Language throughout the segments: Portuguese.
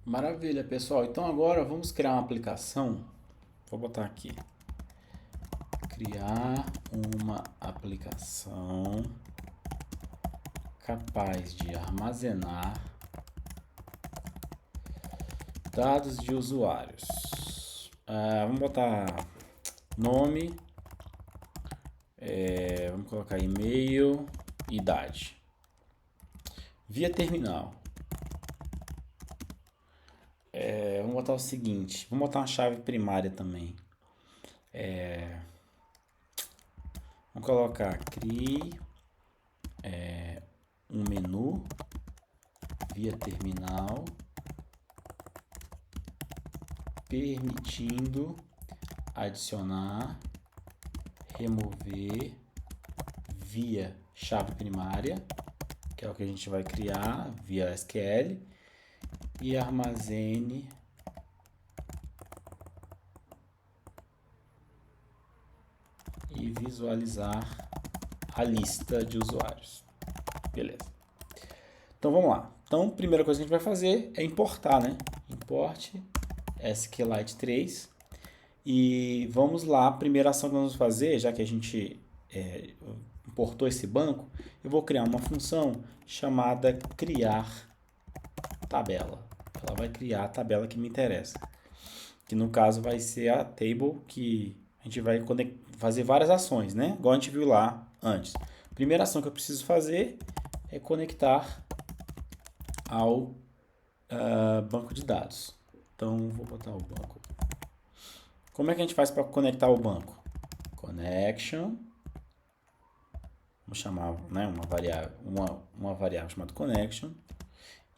Maravilha, pessoal. Então agora vamos criar uma aplicação. Vou botar aqui. Criar uma aplicação capaz de armazenar dados de usuários. Vamos botar nome, vamos colocar e-mail, idade. Via terminal. Vamos botar o seguinte, vamos botar uma chave primária também. Vamos colocar crie um menu via terminal permitindo adicionar, remover via chave primária, que é o que a gente vai criar via SQL, e armazene e visualizar a lista de usuários. Beleza. Então vamos lá. Então, a primeira coisa que a gente vai fazer é importar, né? Import SQLite 3. E vamos lá, a primeira ação que nós vamos fazer, já que a gente importou esse banco, eu vou criar uma função chamada criar tabela. Ela vai criar a tabela que me interessa. Que no caso vai ser a table que a gente vai fazer várias ações, né? Igual a gente viu lá antes. A primeira ação que eu preciso fazer é conectar ao banco de dados. Então, vou botar o banco. Como é que a gente faz para conectar o banco? Connection. Vamos chamar, né, uma variável chamada connection.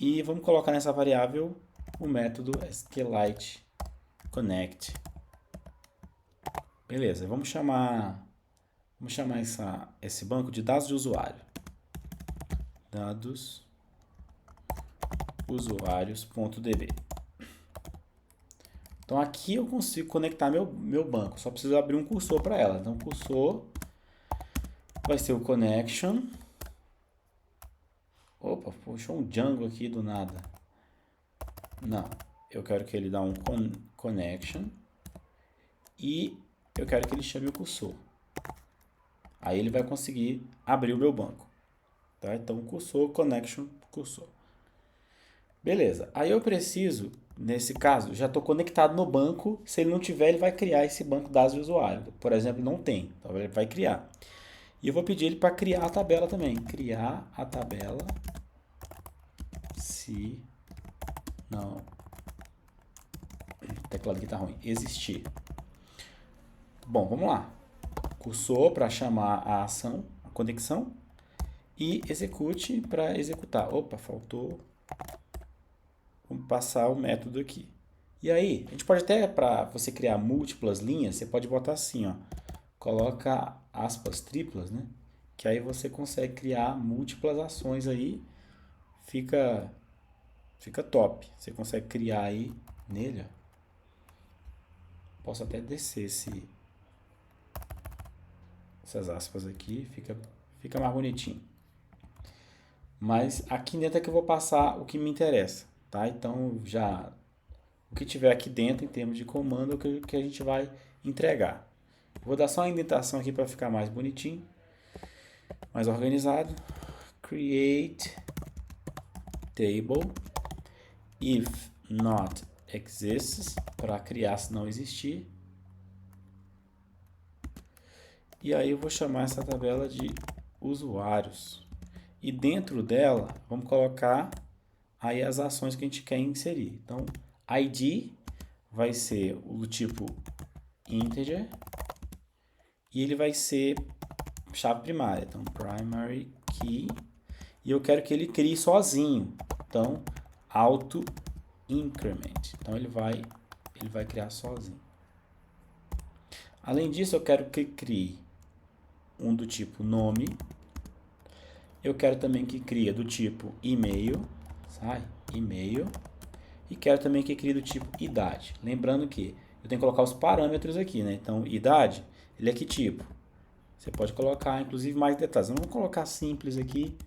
E vamos colocar nessa variável o método SQLite connect. Beleza, vamos chamar esse banco de dados de usuário. Dados usuários.db. Então aqui eu consigo conectar meu banco, só preciso abrir um cursor para ela. Então o cursor vai ser o connection. Opa, puxou um Django aqui do nada. Não, eu quero que ele dê um connection e eu quero que ele chame o cursor. Aí ele vai conseguir abrir o meu banco. Tá? Então cursor, connection, cursor. Beleza, aí eu preciso, nesse caso, já estou conectado no banco. Se ele não tiver, ele vai criar esse banco de dados de usuário. Por exemplo, não tem, então ele vai criar. E eu vou pedir ele para criar a tabela também. Criar a tabela se não... O teclado aqui está ruim. Existir. Bom, vamos lá. Cursor para chamar a ação, a conexão. E execute para executar. Opa, faltou... Vamos passar o método aqui. E aí, a gente pode até, para você criar múltiplas linhas, você pode botar assim, ó. Coloca aspas triplas, né? Que aí você consegue criar múltiplas ações aí. Fica top. Você consegue criar aí nele, ó. Posso até descer essas aspas aqui. Fica mais bonitinho. Mas aqui dentro é que eu vou passar o que me interessa. Tá? Então, o que tiver aqui dentro em termos de comando é o que a gente vai entregar. Vou dar só uma indentação aqui para ficar mais bonitinho, mais organizado. Create table if not exists, para criar se não existir. E aí eu vou chamar essa tabela de usuários. E dentro dela, vamos colocar aí as ações que a gente quer inserir. Então, ID vai ser o tipo integer e ele vai ser chave primária. Então, primary key. E eu quero que ele crie sozinho. Então, auto increment. Então, ele vai criar sozinho. Além disso, eu quero que crie um do tipo nome. Eu quero também que crie do tipo e-mail. E-mail. E quero também que crie do tipo idade. Lembrando que eu tenho que colocar os parâmetros aqui, né? Então, idade, ele é que tipo? Você pode colocar, inclusive, mais detalhes. Eu não vou colocar simples aqui.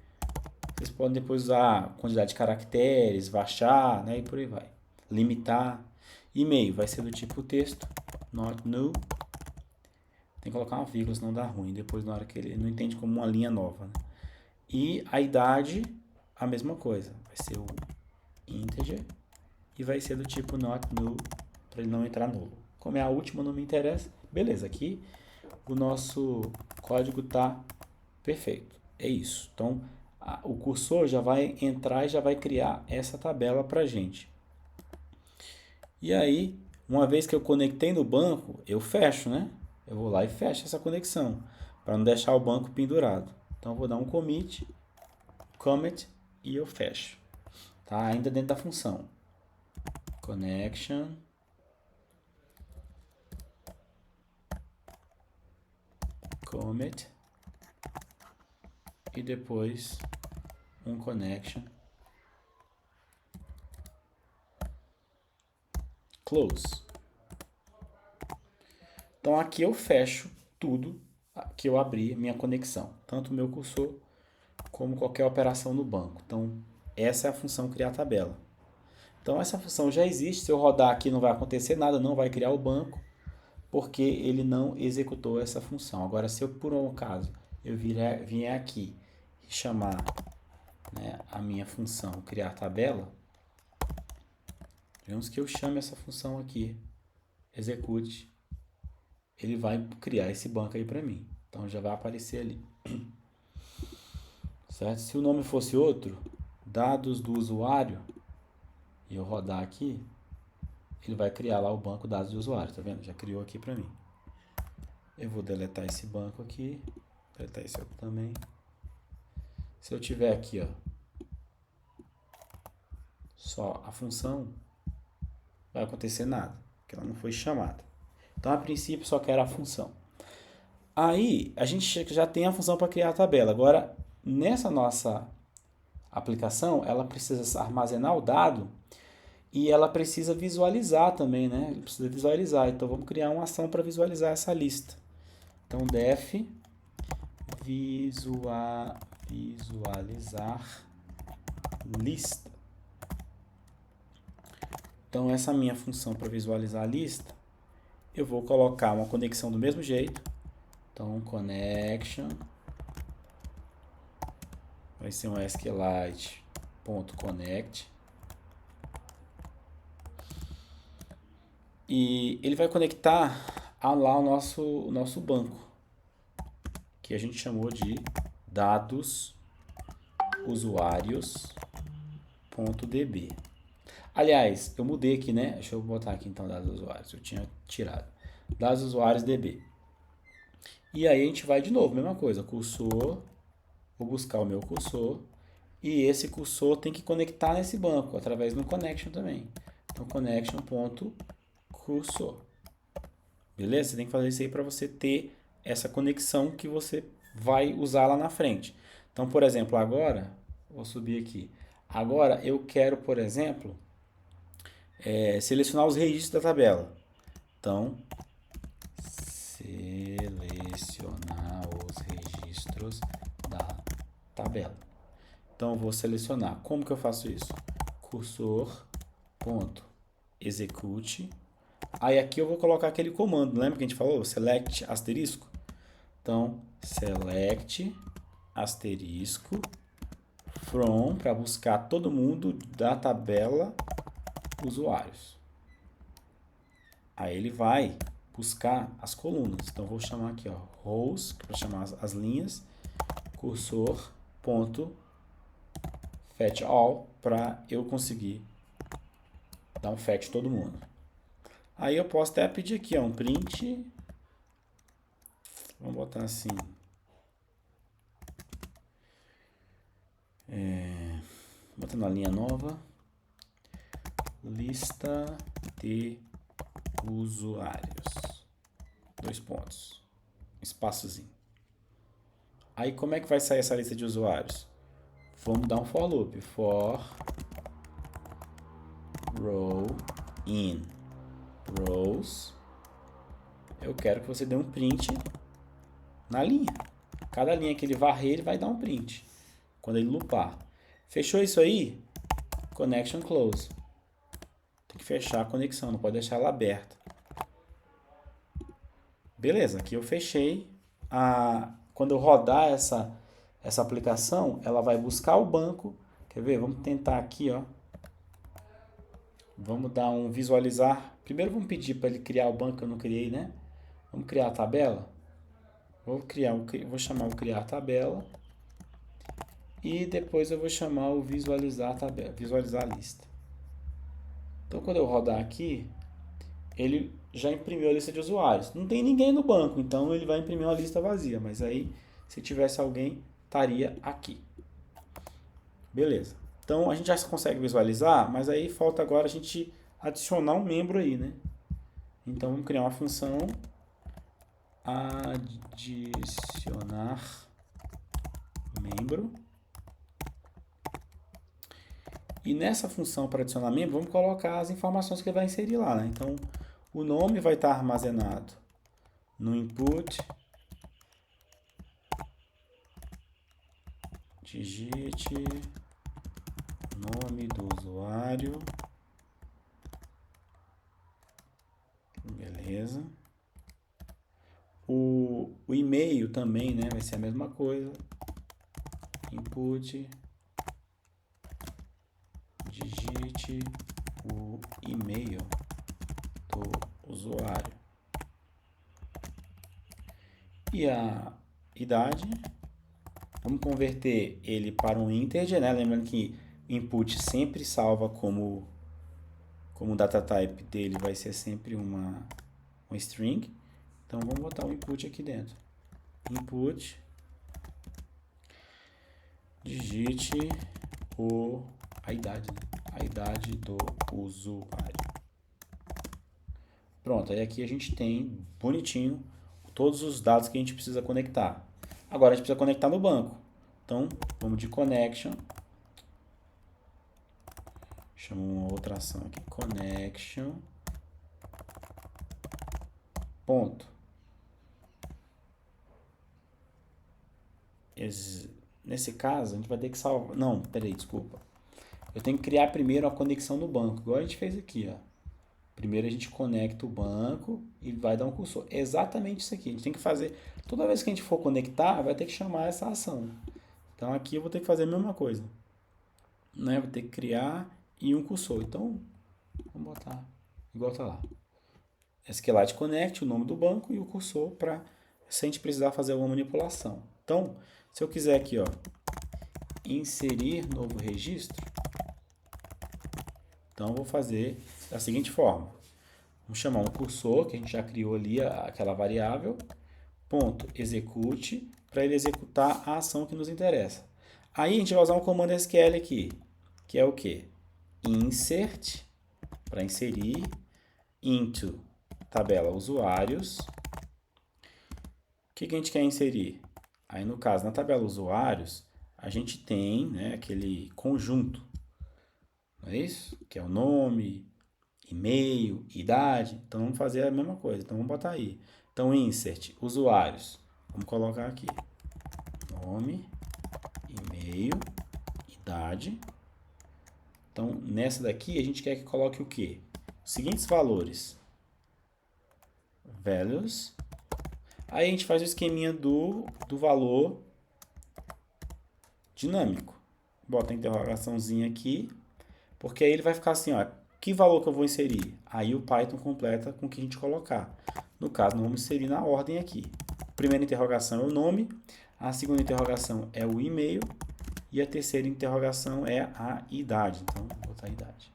Vocês podem depois usar quantidade de caracteres, varchar, né? E por aí vai. limitar. E-mail vai ser do tipo texto, not null. Tem que colocar uma vírgula, senão dá ruim. Depois, na hora que ele não entende como uma linha nova. Né? E a idade, a mesma coisa. Vai ser o integer. E vai ser do tipo not null, para ele não entrar nulo. Como é a última, não me interessa. Beleza, aqui o nosso código está perfeito. É isso. Então, o cursor já vai entrar e já vai criar essa tabela para a gente. E aí, uma vez que eu conectei no banco, eu fecho, né? Eu vou lá e fecho essa conexão, para não deixar o banco pendurado. Então, eu vou dar um commit e eu fecho. Tá? Ainda dentro da função. Connection. Commit. E depois um connection. Close. Então aqui eu fecho tudo que eu abri minha conexão, tanto o meu cursor como qualquer operação no banco. Então essa é a função criar tabela. Então essa função já existe, se eu rodar aqui não vai acontecer nada, não vai criar o banco, porque ele não executou essa função. Agora se eu por um acaso eu vier aqui e chamar, né, a minha função criar tabela, digamos que eu chame essa função aqui, execute, ele vai criar esse banco aí para mim. Então já vai aparecer ali. Certo? Se o nome fosse outro, dados do usuário, e eu rodar aqui, ele vai criar lá o banco dados do usuário, tá vendo? Já criou aqui para mim. Eu vou deletar esse banco aqui, deletar esse outro também. Se eu tiver aqui, ó, só a função, não vai acontecer nada, porque ela não foi chamada. Então, a princípio, só quero a função. Aí, a gente já tem a função para criar a tabela. Agora, nessa nossa aplicação, ela precisa armazenar o dado e ela precisa visualizar também, né? Ele precisa visualizar. Então, vamos criar uma ação para visualizar essa lista. Então, def visualizar lista. Então, essa minha função para visualizar a lista, eu vou colocar uma conexão do mesmo jeito. Então, connection vai ser um SQLite.connect. E ele vai conectar lá o nosso banco, que a gente chamou de dados usuários.db. Aliás, eu mudei aqui, né? Deixa eu botar aqui então dados usuários. Eu tinha tirado. Dados usuários DB. E aí a gente vai de novo, mesma coisa. Cursor. Vou buscar o meu cursor. E esse cursor tem que conectar nesse banco, através do connection também. Então, connection.cursor. Beleza? Você tem que fazer isso aí para você ter essa conexão que você vai usar lá na frente. Então, por exemplo, agora, vou subir aqui. Agora eu quero, por exemplo, selecionar os registros da tabela. Então, selecionar os registros da tabela. Então, eu vou selecionar. Como que eu faço isso? Cursor.execute. Aí aqui eu vou colocar aquele comando, lembra que a gente falou? Select asterisco. Então, select asterisco from, para buscar todo mundo da tabela usuários. Aí ele vai buscar as colunas. Então, vou chamar aqui, ó, rows, para chamar as linhas, cursor.fetch all, para eu conseguir dar um fetch todo mundo. Aí eu posso até pedir aqui, ó, um print. Vamos botar assim. Botando a linha nova. Lista de usuários. 2 pontos. Espaçozinho. Aí como é que vai sair essa lista de usuários? Vamos dar um for loop. For row in rows. Eu quero que você dê um print na linha. Cada linha que ele varrer, ele vai dar um print quando ele loopar. Fechou isso aí? Connection close. Tem que fechar a conexão, não pode deixar ela aberta. Beleza, aqui eu fechei. Quando eu rodar essa aplicação, ela vai buscar o banco. Quer ver? Vamos tentar aqui, ó. Vamos dar um visualizar. Primeiro vamos pedir para ele criar o banco que eu não criei, né? Vamos criar a tabela. Vou chamar o criar tabela. E depois eu vou chamar o visualizar tabela, visualizar a lista. Então quando eu rodar aqui, ele já imprimiu a lista de usuários. Não tem ninguém no banco, então ele vai imprimir uma lista vazia. Mas aí, se tivesse alguém, estaria aqui. Beleza. Então a gente já consegue visualizar, mas aí falta agora a gente adicionar um membro aí, né? Então vamos criar uma função adicionar membro. E nessa função para adicionar membro, vamos colocar as informações que ele vai inserir lá, né? Então o nome vai estar armazenado no input. Digite nome do usuário. Beleza. O e-mail também, né? Vai ser a mesma coisa. Input. Digite o e-mail do usuário. E a idade. Vamos converter ele para um integer, né? Lembrando que input sempre salva como data type dele vai ser sempre uma string. Então vamos botar o input aqui dentro. Input, digite a idade, né? A idade do usuário. Pronto, aí aqui a gente tem bonitinho todos os dados que a gente precisa conectar. Agora a gente precisa conectar no banco. Então vamos de connection. Chama uma outra ação aqui, connection. Ponto. Nesse caso, a gente vai ter que salvar... Não, peraí, desculpa. Eu tenho que criar primeiro a conexão no banco, igual a gente fez aqui, ó. Primeiro a gente conecta o banco e vai dar um cursor. É exatamente isso aqui. A gente tem que fazer... Toda vez que a gente for conectar, vai ter que chamar essa ação. Então aqui eu vou ter que fazer a mesma coisa. Né? Vou ter que criar e um cursor. Então, vamos botar igual tá lá. SQLite Connect, o nome do banco e o cursor para se a gente precisar fazer alguma manipulação. Então, se eu quiser aqui, ó, inserir novo registro, então eu vou fazer da seguinte forma. Vamos chamar um cursor, que a gente já criou ali, aquela variável, ponto execute, para ele executar a ação que nos interessa. Aí a gente vai usar um comando SQL aqui, que é o quê? Insert, para inserir, into, tabela usuários. O que a gente quer inserir? Aí no caso, na tabela usuários, a gente tem, né, aquele conjunto, não é isso? Que é o nome, e-mail, idade. Então vamos fazer a mesma coisa. Então vamos botar aí. Então insert, usuários. Vamos colocar aqui. Nome, e-mail, idade. Então nessa daqui a gente quer que coloque o quê? Os seguintes valores. Values. Aí a gente faz o esqueminha do valor dinâmico. Bota a interrogaçãozinha aqui. Porque aí ele vai ficar assim, ó. Que valor que eu vou inserir? Aí o Python completa com o que a gente colocar. No caso, nós vamos inserir na ordem aqui. A primeira interrogação é o nome. A segunda interrogação é o e-mail. E a terceira interrogação é a idade. Então, vou botar a idade.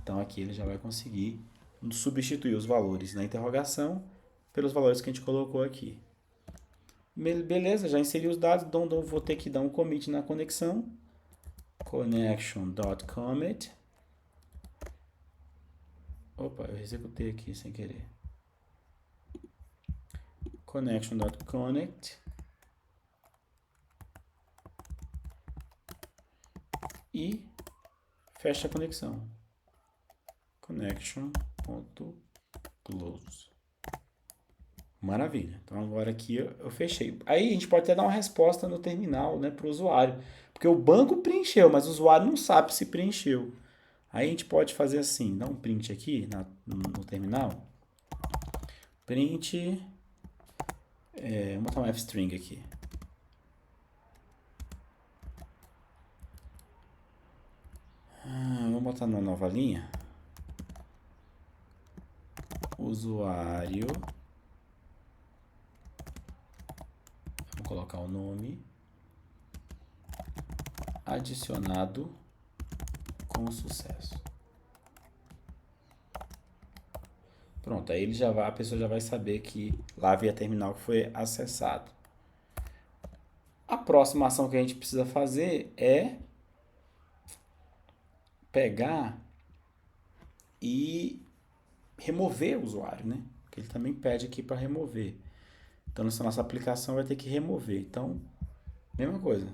Então, aqui ele já vai conseguir substituir os valores na interrogação pelos valores que a gente colocou aqui. Beleza, já inseri os dados. Então, vou ter que dar um commit na conexão. Connection.commit. Opa, eu executei aqui sem querer. Connection.connect. E fecha a conexão. Connection.close. Maravilha. Então agora aqui eu fechei. Aí a gente pode até dar uma resposta no terminal, né, para o usuário. Porque o banco preencheu, mas o usuário não sabe se preencheu. Aí a gente pode fazer assim, dá um print aqui no terminal. Print, vou botar um fstring aqui. Vamos botar numa nova linha. Usuário. Vamos colocar o nome. Adicionado com sucesso. Pronto, aí a pessoa já vai saber que lá via terminal que foi acessado. A próxima ação que a gente precisa fazer é pegar e remover o usuário, né? Porque ele também pede aqui para remover. Então, nessa nossa aplicação vai ter que remover. Então, mesma coisa.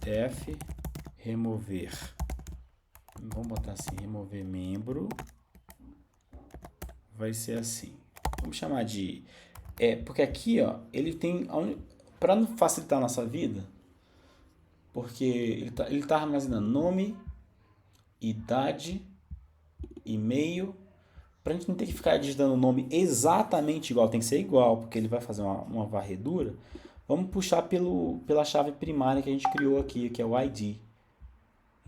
Def remover. Vamos botar assim, remover membro. Vai ser assim. Vamos chamar de... porque aqui, ó, ele tem... Para facilitar a nossa vida, porque ele tá armazenando nome, idade, e-mail, para a gente não ter que ficar digitando o nome exatamente igual, tem que ser igual, porque ele vai fazer uma varredura. Vamos puxar pela chave primária que a gente criou aqui, que é o ID.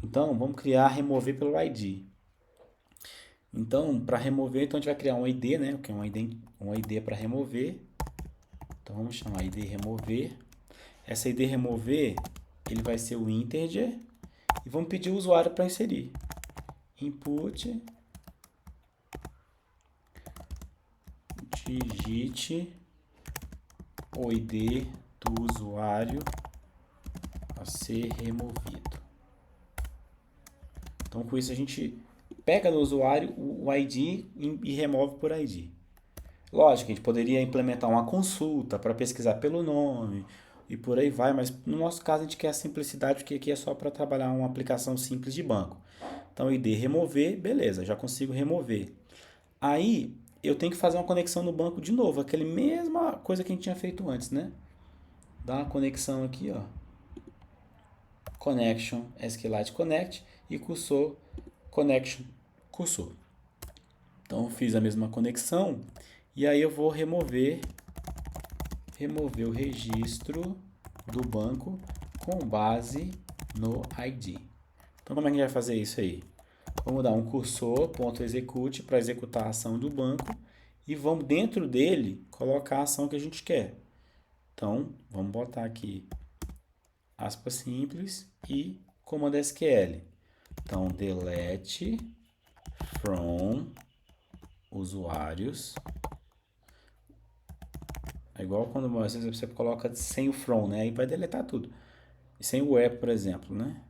Então, vamos remover pelo ID. Então, para remover, então a gente vai criar um ID, né? Que é um ID para remover. Então, vamos chamar ID remover. Essa ID remover, ele vai ser o integer. E vamos pedir o usuário para inserir. Input. Digite o ID do usuário a ser removido. Então, com isso, a gente pega no usuário o ID e remove por ID. Lógico, a gente poderia implementar uma consulta para pesquisar pelo nome e por aí vai, mas no nosso caso a gente quer a simplicidade, porque aqui é só para trabalhar uma aplicação simples de banco. Então, ID remover, beleza, já consigo remover. Aí, eu tenho que fazer uma conexão no banco de novo, aquela mesma coisa que a gente tinha feito antes, né? Dá uma conexão aqui, ó. Connection, SQLite Connect e cursor, connection, cursor. Então, eu fiz a mesma conexão e aí eu vou remover o registro do banco com base no ID. Então, como é que a gente vai fazer isso aí? Vamos dar um cursor.execute para executar a ação do banco e vamos dentro dele colocar a ação que a gente quer. Então, vamos botar aqui aspas simples e comando SQL. Então, delete from usuários. É igual quando às vezes você coloca sem o from, né? Aí vai deletar tudo. E sem o where, por exemplo, né?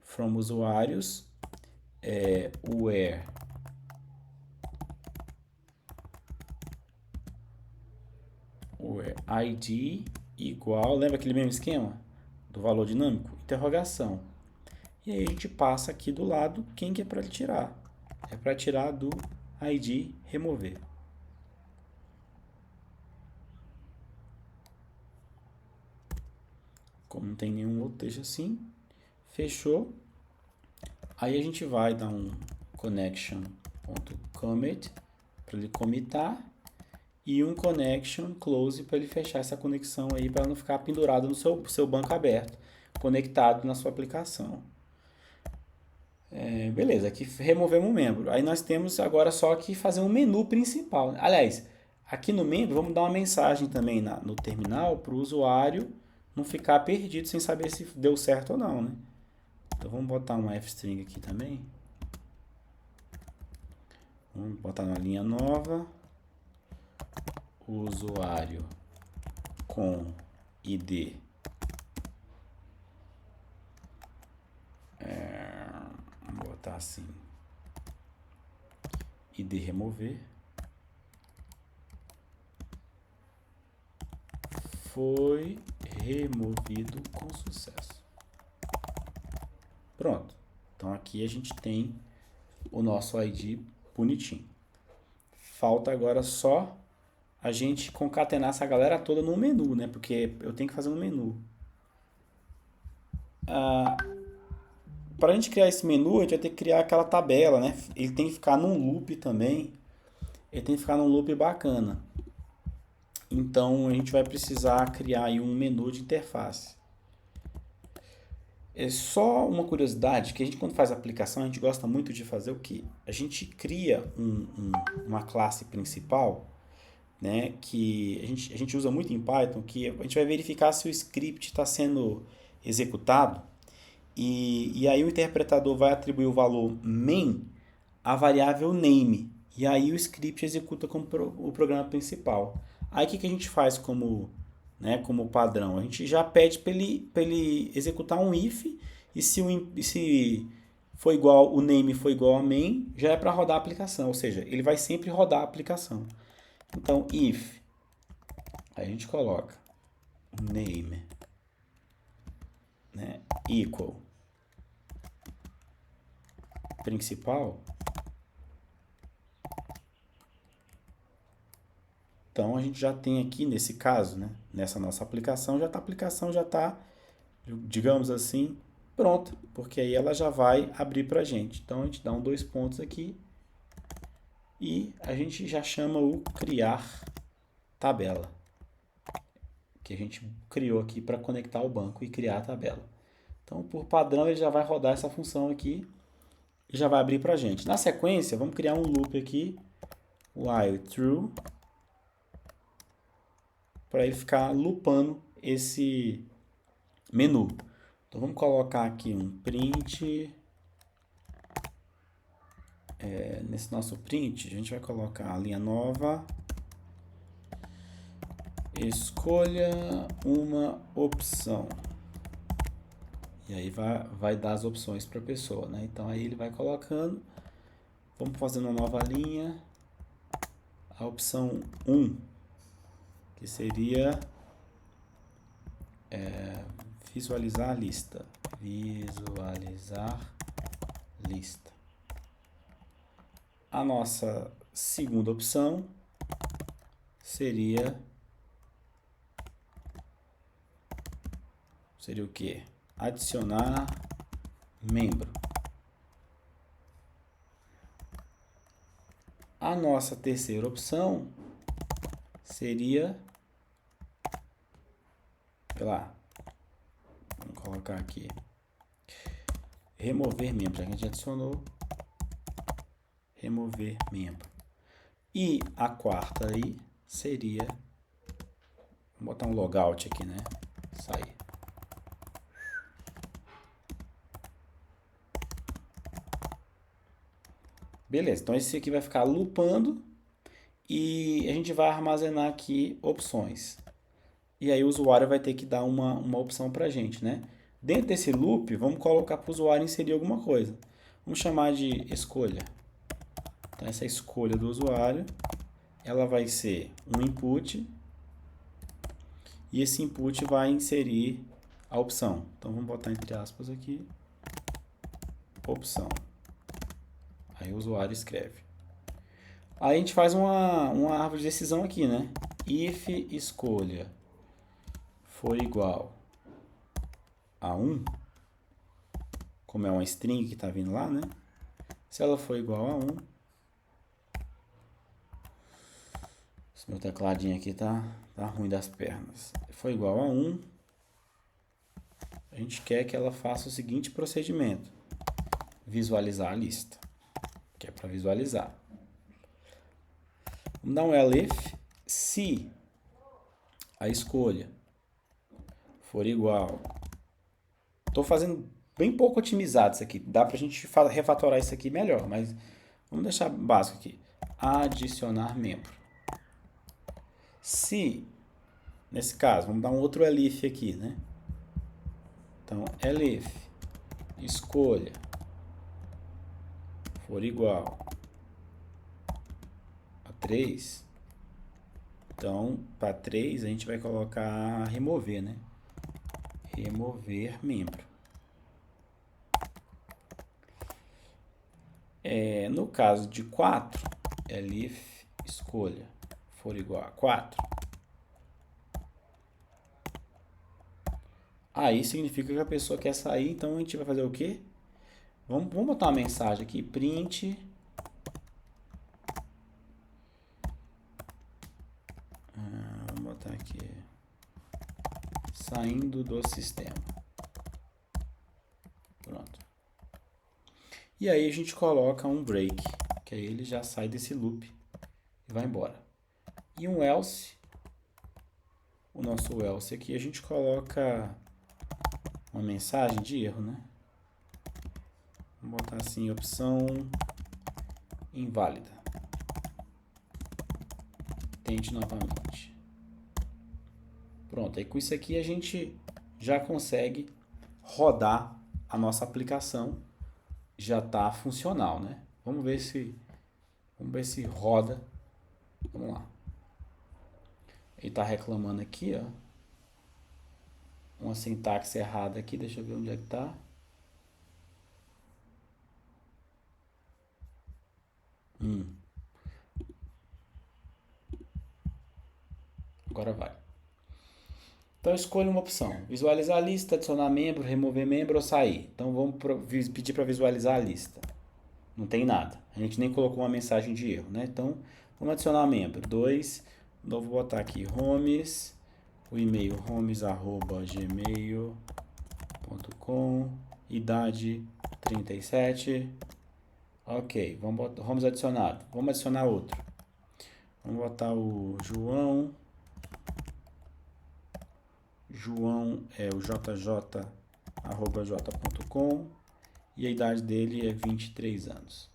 From usuários, where ID igual, lembra aquele mesmo esquema do valor dinâmico? Interrogação. E aí a gente passa aqui do lado quem que é para tirar. É para tirar do ID remover. Como não tem nenhum outro texto assim, fechou. Aí a gente vai dar um connection.commit para ele commitar e um connection close para ele fechar essa conexão aí para não ficar pendurado no seu banco aberto, conectado na sua aplicação. Beleza, aqui removemos um membro. Aí nós temos agora só que fazer um menu principal. Aliás, aqui no membro vamos dar uma mensagem também no terminal para o usuário não ficar perdido sem saber se deu certo ou não, né? Então vamos botar uma fstring aqui também. Vamos botar uma linha nova. Usuário com ID. Vamos botar assim. ID remover. Foi removido com sucesso. Pronto. Então aqui a gente tem o nosso ID bonitinho. Falta agora só a gente concatenar essa galera toda no menu, né? Porque eu tenho que fazer um menu. para a gente criar esse menu, a gente vai ter que criar aquela tabela, né? Ele tem que ficar num loop também. Ele tem que ficar num loop bacana. Então, a gente vai precisar criar aí um menu de interface. É só uma curiosidade, que a gente quando faz a aplicação, a gente gosta muito de fazer o quê? A gente cria uma classe principal, né, que a gente usa muito em Python, que a gente vai verificar se o script está sendo executado, e aí o interpretador vai atribuir o valor main à variável name, e aí o script executa como o programa principal. Aí o que a gente faz como, né, como padrão? A gente já pede para ele executar um if, e se for igual, o name for igual a main, já é para rodar a aplicação, ou seja, ele vai sempre rodar a aplicação. Então, if, aí a gente coloca name, né, equal principal. Então a gente já tem aqui nesse caso, né, nessa nossa aplicação, a aplicação já está, digamos assim, pronta, porque aí ela já vai abrir para a gente. Então a gente dá um 2 pontos aqui e a gente já chama o criar tabela, que a gente criou aqui para conectar o banco e criar a tabela. Então por padrão ele já vai rodar essa função aqui e já vai abrir para a gente. Na sequência vamos criar um loop aqui, while true, para ele ficar loopando esse menu. Então vamos colocar aqui um print. Nesse nosso print, a gente vai colocar a linha nova. Escolha uma opção. E aí vai dar as opções para a pessoa, né? Então aí ele vai colocando. Vamos fazer uma nova linha. A opção 1, que seria visualizar a lista. Visualizar lista. A nossa segunda opção seria o quê? Adicionar membro. A nossa terceira opção seria, sei lá, vamos colocar aqui, remover membro, já que a gente adicionou, remover membro. E a quarta aí seria, vou botar um logout aqui, né? Sair. Beleza, então esse aqui vai ficar loopando e a gente vai armazenar aqui opções. E aí o usuário vai ter que dar uma opção para a gente, né? Dentro desse loop, vamos colocar para o usuário inserir alguma coisa. Vamos chamar de escolha. Então essa escolha do usuário, ela vai ser um input e esse input vai inserir a opção. Então vamos botar entre aspas aqui, opção. Aí o usuário escreve. Aí a gente faz uma árvore de decisão aqui, né? If escolha for igual a 1, como é uma string que está vindo lá, né? Se ela for igual a 1, esse meu tecladinho aqui tá ruim das pernas. Se for igual a 1, a gente quer que ela faça o seguinte procedimento: visualizar a lista, que é para visualizar. Vamos dar um elif se a escolha for igual. Estou fazendo bem pouco otimizado isso aqui. Dá para a gente refatorar isso aqui melhor, mas vamos deixar básico aqui. Adicionar membro. Se, nesse caso, vamos dar um outro elif aqui, né? Então, elif escolha for igual a 3, então, para 3 a gente vai colocar remover, né? Remover membro. No caso de 4, elif escolha for igual a 4, aí significa que a pessoa quer sair, então a gente vai fazer o quê? Vamos botar uma mensagem aqui, print. Vamos botar aqui, saindo do sistema. Pronto. E aí a gente coloca um break, que aí ele já sai desse loop e vai embora. E um else, o nosso else aqui, a gente coloca uma mensagem de erro, né? Vamos botar assim, opção inválida. Tente novamente. Pronto, aí com isso aqui a gente já consegue rodar a nossa aplicação. Já está funcional, né? Vamos ver se roda. Vamos lá. Ele está reclamando aqui, ó. Uma sintaxe errada aqui. Deixa eu ver onde é que está. Agora vai. Então escolha uma opção. Visualizar a lista, adicionar membro, remover membro ou sair. Então vamos pedir para visualizar a lista. Não tem nada. A gente nem colocou uma mensagem de erro, né? Então vamos adicionar membro. 2. Então vou botar aqui homes. O e-mail homes@gmail.com. Idade 37. Ok, vamos adicionar. Vamos adicionar outro. Vamos botar o João. João é o jj@j.com e a idade dele é 23 anos.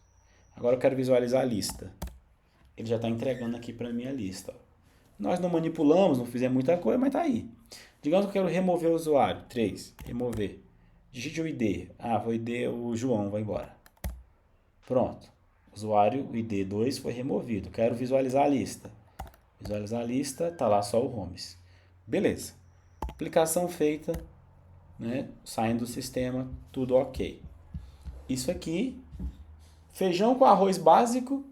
Agora eu quero visualizar a lista. Ele já está entregando aqui para mim a lista. Nós não manipulamos, não fizemos muita coisa, mas está aí. Digamos que eu quero remover o usuário. 3. Remover. Digite o ID. O ID, o João, vai embora. Pronto. Usuário, o ID 2 foi removido. Quero visualizar a lista. Visualizar a lista, está lá só o Homes. Beleza. Aplicação feita, né? Saindo do sistema, tudo ok. Isso aqui, feijão com arroz básico,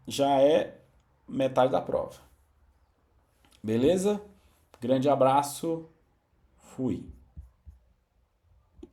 já é metade da prova. Beleza? Grande abraço, fui.